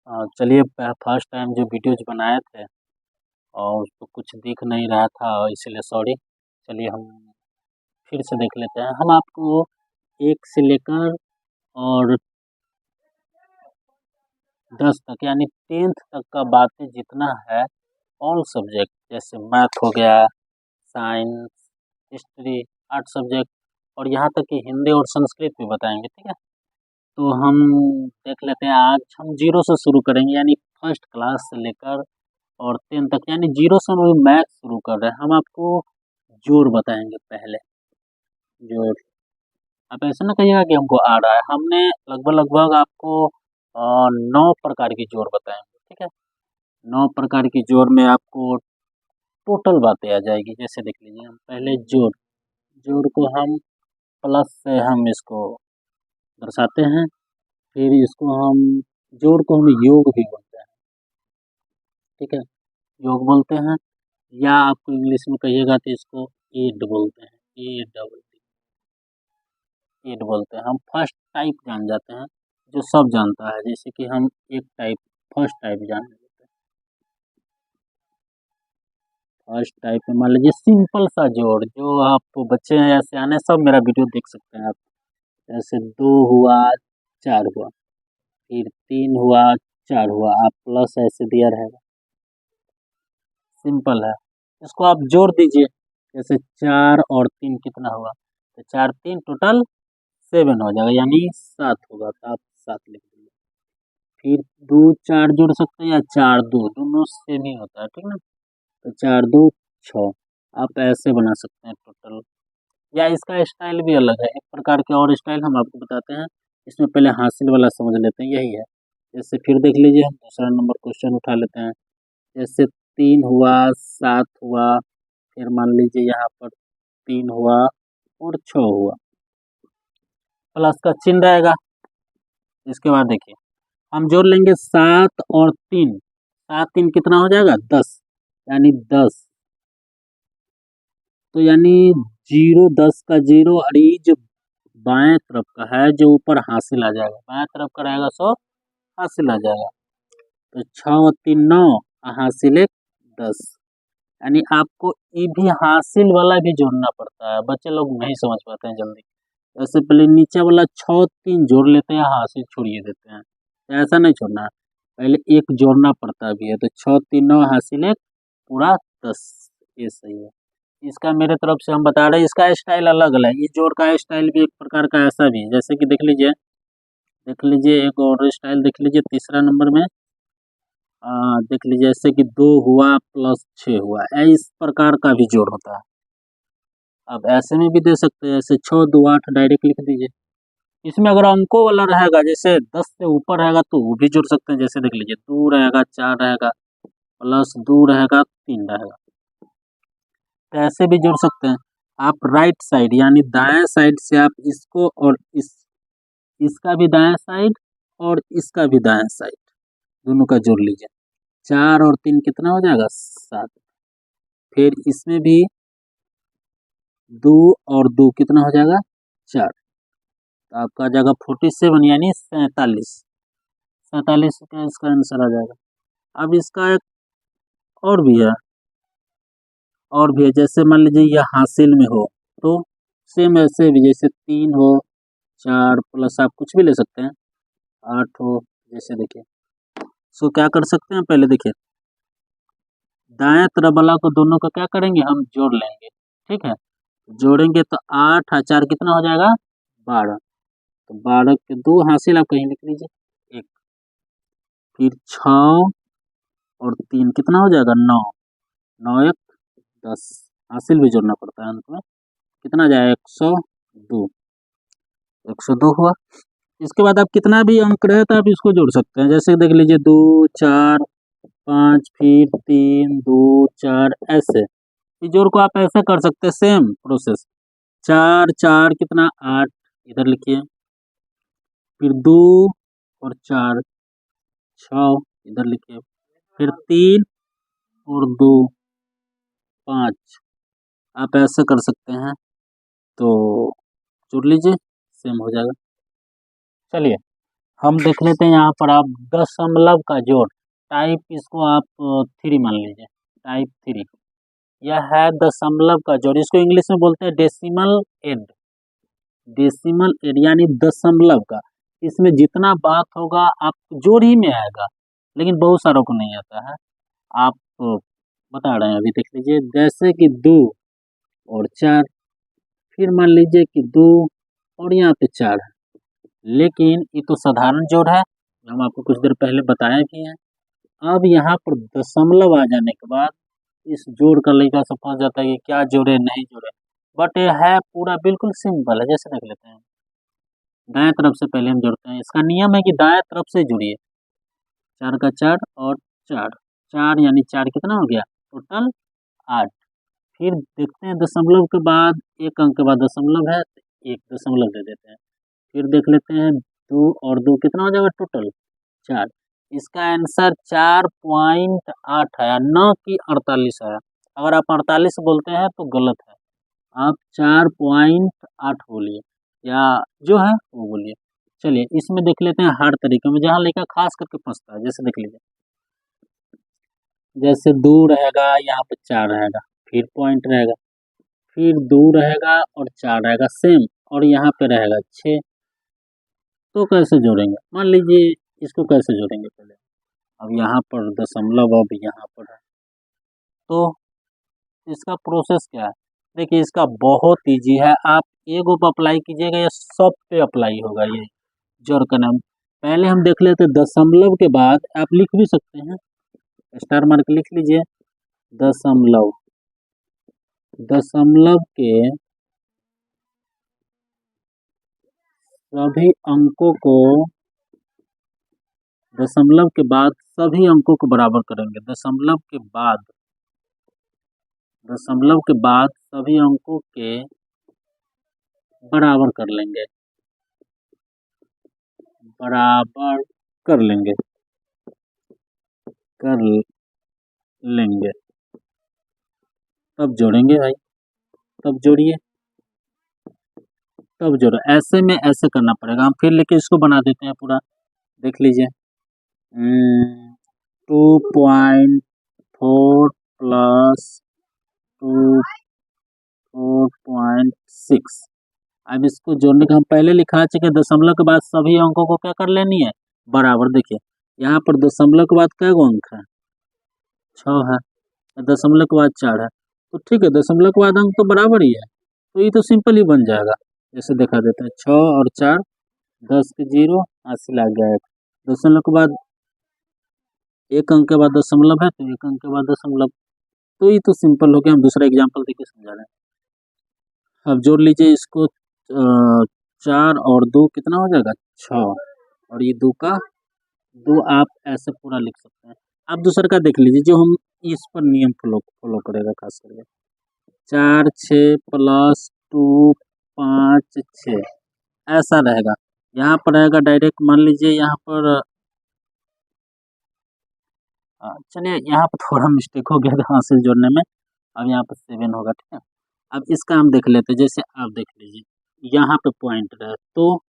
चलिए first time जो videos बनाए थे और उसको कुछ दिख नहीं रहा था और इसलिए सॉरी। चलिए हम फिर से देख लेते हैं। हम आपको 1 से लेकर और 10 तक यानी 10th तक का बातें जितना है, ऑल सब्जेक्ट जैसे मैथ हो गया, साइंस, हिस्ट्री, 8 सब्जेक्ट और यहाँ तक कि हिंदी और संस्कृत भी बताएंगे। ठीक है, तो हम देख लेते हैं। आज हम जीरो से शुरू करेंगे यानी फर्स्ट क्लास से लेकर और 10 तक, यानी जीरो से हम मैथ शुरू कर रहे हैं। हम आपको जोड़ बताएंगे पहले। जोड़, आप ऐसा ना कहिएगा कि हमको आ रहा है। हमने लगभग आपको 9 प्रकार की जोड़ बताएंगे। ठीक है, 9 प्रकार की जोड़ में आपको टोटल बातें आ जाएगी। जैसे देख लीजिए, हम पहले जोड़, जोड़ को हम प्लस से हम इसको दर्शाते हैं। फिर इसको हम, जोड़ को हम योग भी बोलते हैं। ठीक है, योग बोलते हैं, या आपको इंग्लिश में कहिएगा तो इसको एड बोलते हैं। एड बोलते हैं। हम फर्स्ट टाइप जान जाते हैं, जो सब जानता है। जैसे कि हम एक टाइप, फर्स्ट टाइप जान लेते हैं। फर्स्ट टाइप में मान लीजिए सिंपल सा जोड़, जो आप बच्चे हैं या सियाने सब मेरा वीडियो देख सकते हैं आप। जैसे 2 हुआ 4 हुआ, फिर 3 हुआ 4 हुआ, आप प्लस ऐसे दिया रहेगा। सिंपल है, इसको आप जोड़ दीजिए। जैसे 4 और 3 कितना हुआ, तो 4 3 टोटल 7 हो जाएगा, यानी 7 होगा। तो आप 7 लिख दीजिए। फिर 2 4 जोड़ सकते हैं या 4 2, दोनों सेम ही होता है। ठीक ना, तो 4 2 6, आप ऐसे बना सकते हैं टोटल। या इसका स्टाइल भी अलग है, एक प्रकार के और स्टाइल हम आपको बताते हैं। इसमें पहले हासिल वाला समझ लेते हैं, यही है। जैसे फिर देख लीजिए, हम दूसरा नंबर क्वेश्चन उठा लेते हैं। जैसे 3 हुआ 7 हुआ, फिर मान लीजिए यहाँ पर 3 हुआ और 6 हुआ, प्लस का चिन्ह रहेगा। इसके बाद देखिए, हम जोड़ लेंगे 7 और 3, 7 3 कितना हो जाएगा 10, यानी 10। तो यानी 0 10 का 0, और ये जो बाएं तरफ का है जो ऊपर हासिल आ जाएगा, बाएं तरफ का रहेगा सो हासिल आ जाएगा। तो 6 और 3 9, हासिल 1 10, यानी आपको ये भी हासिल वाला भी जोड़ना पड़ता है। बच्चे लोग नहीं समझ पाते हैं जल्दी। ऐसे पहले नीचे वाला 6 3 जोड़ लेते हैं, हासिल छोड़िए देते हैं। तो ऐसा नहीं छोड़ना है, पहले एक जोड़ना पड़ता भी है। तो 6 3 9 हासिल 1 पूरा 10, ये सही है। इसका मेरे तरफ से हम बता रहे हैं, इसका स्टाइल अलग अलग है। ये जोड़ का स्टाइल भी एक प्रकार का ऐसा भी है, जैसे कि देख लीजिए एक और स्टाइल देख लीजिए तीसरा नंबर में। देख लीजिए, जैसे कि 2 हुआ प्लस 6 हुआ, इस प्रकार का भी जोड़ होता है। अब ऐसे में भी दे सकते हैं, ऐसे 6 2 8 डायरेक्ट लिख दीजिए। इसमें अगर अंकों वाला रहेगा, जैसे 10 से ऊपर रहेगा तो वो भी जोड़ सकते हैं। जैसे देख लीजिए, 2 रहेगा 4 रहेगा, प्लस 2 रहेगा 3 रहेगा, तो ऐसे भी जोड़ सकते हैं। आप राइट साइड यानी दाएं साइड से आप इसको और इसका भी दाएं साइड और इसका भी दाएं साइड, दोनों का जोड़ लीजिए। 4 और 3 कितना हो जाएगा 7। फिर इसमें भी 2 और 2 कितना हो जाएगा 4, तो आपका आ जाएगा 47 यानी 47। 47 का इसका आंसर आ जाएगा। अब इसका एक और भी है, जैसे मान लीजिए यह हासिल में हो तो सेम ऐसे भी, जैसे 3 हो 4 प्लस आप कुछ भी ले सकते हैं, 8 हो, जैसे देखिए। सो क्या कर सकते हैं, पहले देखिए दाएं तरफ वाला को दोनों का क्या करेंगे, हम जोड़ लेंगे। ठीक है, जोड़ेंगे तो 8 और 4 कितना हो जाएगा 12। तो 12 के 2 हासिल आप कहीं लिख लीजिए 1। फिर 6 और 3 कितना हो जाएगा 9, 9 1 10, हासिल भी जोड़ना पड़ता है अंत में। कितना जाएगा 102, 102 हुआ। इसके बाद आप कितना भी अंक रहे तो आप इसको जोड़ सकते हैं। जैसे देख लीजिए 2 4 5, फिर 3 2 4, ऐसे इस जोड़ को आप ऐसे कर सकते हैं, सेम प्रोसेस। 4 4 कितना 8, इधर लिखिए। फिर 2 और 4 6, इधर लिखिए। फिर 3 और 2 5, आप ऐसे कर सकते हैं। तो जोड़ लीजिए, सेम हो जाएगा। चलिए हम देख लेते हैं यहाँ पर आप दशमलव का जोड़, टाइप इसको आप 3 मान लीजिए, टाइप 3। यह है दशमलव का जोड़, इसको इंग्लिश में बोलते हैं डेसिमल एड। डेसिमल एड यानी दशमलव का, इसमें जितना बात होगा आप जोड़ ही में आएगा, लेकिन बहुत सारों को नहीं आता है। आप बता रहे हैं, अभी देख लीजिए, जैसे कि 2 और 4, फिर मान लीजिए कि 2 और यहाँ पे 4 है, लेकिन ये तो साधारण जोड़ है, हम आपको कुछ देर पहले बताया भी है। अब यहाँ पर दशमलव आ जाने के बाद इस जोड़ का लड़का से फंस जाता है कि क्या जोड़े नहीं जोड़े, बट ये है पूरा बिल्कुल सिंपल है। जैसे देख लेते हैं, दाएं तरफ से पहले हम जोड़ते हैं, इसका नियम है कि दाएं तरफ से जुड़िए, 4 का 4 और 4, 4 यानी 4 कितना हो गया टोटल 8। फिर देखते हैं दशमलव के बाद, एक अंक के बाद दशमलव है तो एक दशमलव दे देते हैं। फिर देख लेते हैं 2 और 2 कितना हो जाएगा टोटल 4। इसका आंसर 4.8 है, न कि 48 है। अगर आप 48 बोलते हैं तो गलत है, आप 4.8 बोलिए, या जो है वो बोलिए। चलिए इसमें देख लेते हैं हर तरीके में, जहाँ लेकर खास करके फंसता है। जैसे देख लीजिए, जैसे 2 रहेगा, यहाँ पे 4 रहेगा, फिर पॉइंट रहेगा, फिर 2 रहेगा और 4 रहेगा सेम, और यहाँ पे रहेगा 6। तो कैसे जोड़ेंगे, मान लीजिए इसको कैसे जोड़ेंगे पहले, अब यहाँ पर दशमलव अब यहाँ पर है, तो इसका प्रोसेस क्या है, देखिए इसका बहुत इजी है। आप एगो पे अप्लाई कीजिएगा या सब पे अप्लाई होगा ये जोड़ का नाम। पहले हम देख लेते दशमलव के बाद, आप लिख भी सकते हैं, स्टार मार्क लिख लीजिए, दशमलव, दशमलव के सभी अंकों को, दशमलव के बाद सभी अंकों को बराबर करेंगे, दशमलव के बाद, दशमलव के बाद सभी अंकों के बराबर कर लेंगे, बराबर कर लेंगे, कर लेंगे, तब जोड़ेंगे भाई, तब जोड़िए, तब जोड़ो। ऐसे में ऐसे करना पड़ेगा, हम फिर लेके इसको बना देते हैं पूरा, देख लीजिए 2.4 प्लस 4.6। अब इसको जोड़ने का हम पहले लिखा चुके, दशमलव के बाद सभी अंकों को क्या कर लेनी है बराबर। देखिए यहाँ पर दशमलव के बाद क्या अंक है 6 है, दशमलव के बाद 4 है, तो ठीक है, दशमलव के बाद अंक तो बराबर ही है, तो ये तो सिंपल ही बन जाएगा। जैसे दिखा देते हैं, 6 और 4 10 के 0 हासिल आ गया है। दशमलव के बाद एक अंक के बाद दशमलव है, तो एक अंक के बाद दशमलव, तो ये तो सिंपल हो गया। हम दूसरा एग्जाम्पल देके समझा रहे हैं। अब जोड़ लीजिए इसको, 4 और 2 कितना हो जाएगा 6, और ये 2 का 2 आप ऐसे पूरा लिख सकते हैं। अब दूसरा का देख लीजिए, जो हम इस पर नियम फॉलो करेगा खास करके, 4 6 प्लस 2 5 6 ऐसा रहेगा। यहाँ पर रहेगा डायरेक्ट, मान लीजिए यहाँ पर, चलिए यहाँ पर थोड़ा मिस्टेक हो गया था हासिल जोड़ने में, अब यहाँ पर 7 होगा, ठीक है। अब इसका हम देख लेते हैं, जैसे आप देख लीजिए यहाँ पे पॉइंट रहे, तो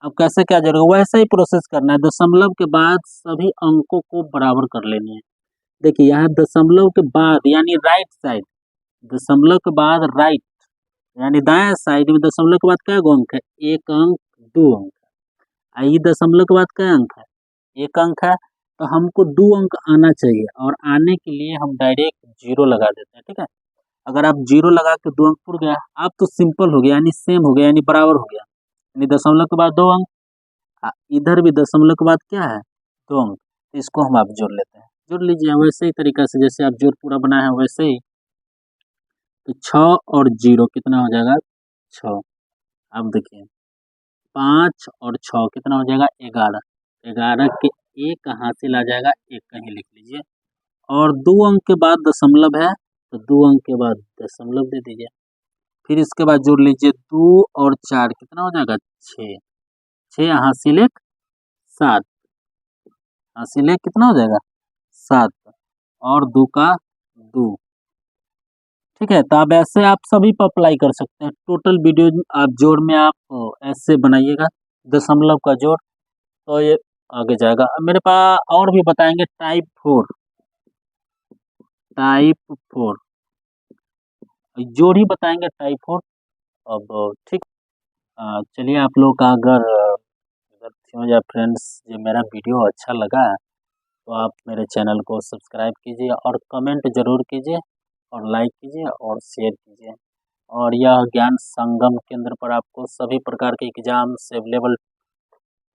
अब कैसे क्या जोड़ेगा, वैसा ही प्रोसेस करना है। दशमलव के बाद सभी अंकों को बराबर कर लेनी है। देखिए यहाँ दशमलव के बाद यानी राइट साइड, दशमलव के बाद राइट यानी दाएं साइड में दशमलव के बाद क्या अंक है, एक अंक, 2 अंक है। ये दशमलव के बाद क्या अंक है, एक अंक है, तो हमको 2 अंक आना चाहिए, और आने के लिए हम डायरेक्ट 0 लगा देते हैं, ठीक है। अगर आप 0 लगा के 2 अंक पुर गया, आप तो सिंपल हो गया, यानी सेम हो गया, यानी बराबर हो गया, यानी दशमलव के बाद 2 अंक, इधर भी दशमलव के बाद क्या है 2 अंक, तो इसको हम आप जोड़ लेते हैं। जोड़ लीजिए वैसे ही तरीका से जैसे आप जोड़ पूरा बनाए हैं वैसे ही, तो 6 और 0 कितना हो जाएगा 6। अब देखिए 5 और 6 कितना हो जाएगा 11, 11 के एक हासिल आ जाएगा, एक कहीं लिख लीजिए, और 2 अंक के बाद दशमलव है, तो 2 अंक के बाद दशमलव दे दीजिए। फिर इसके बाद जोड़ लीजिए 2 और 4 कितना हो जाएगा 6, 6 हासिल 1 7, हासिल 1 कितना हो जाएगा 7, और 2 का 2, ठीक है। तो आप ऐसे आप सभी पर अप्लाई कर सकते हैं। टोटल वीडियो आप जोड़ में आप ऐसे बनाइएगा दशमलव का जोड़, तो ये आगे जाएगा। अब मेरे पास और भी बताएंगे टाइप 4 जोड़ी बताएंगे टाइप 4। अब ठीक। चलिए, आप लोग का अगर विद्यार्थियों या फ्रेंड्स ये मेरा वीडियो अच्छा लगा है तो आप मेरे चैनल को सब्सक्राइब कीजिए और कमेंट ज़रूर कीजिए और लाइक कीजिए और शेयर कीजिए। और यह ज्ञान संगम केंद्र पर आपको सभी प्रकार के एग्जाम्स अवेलेबल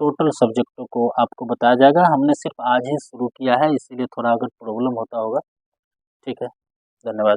टोटल सब्जेक्टों को आपको बताया जाएगा। हमने सिर्फ आज ही शुरू किया है, इसीलिए थोड़ा अगर प्रॉब्लम होता होगा। ठीक है, धन्यवाद।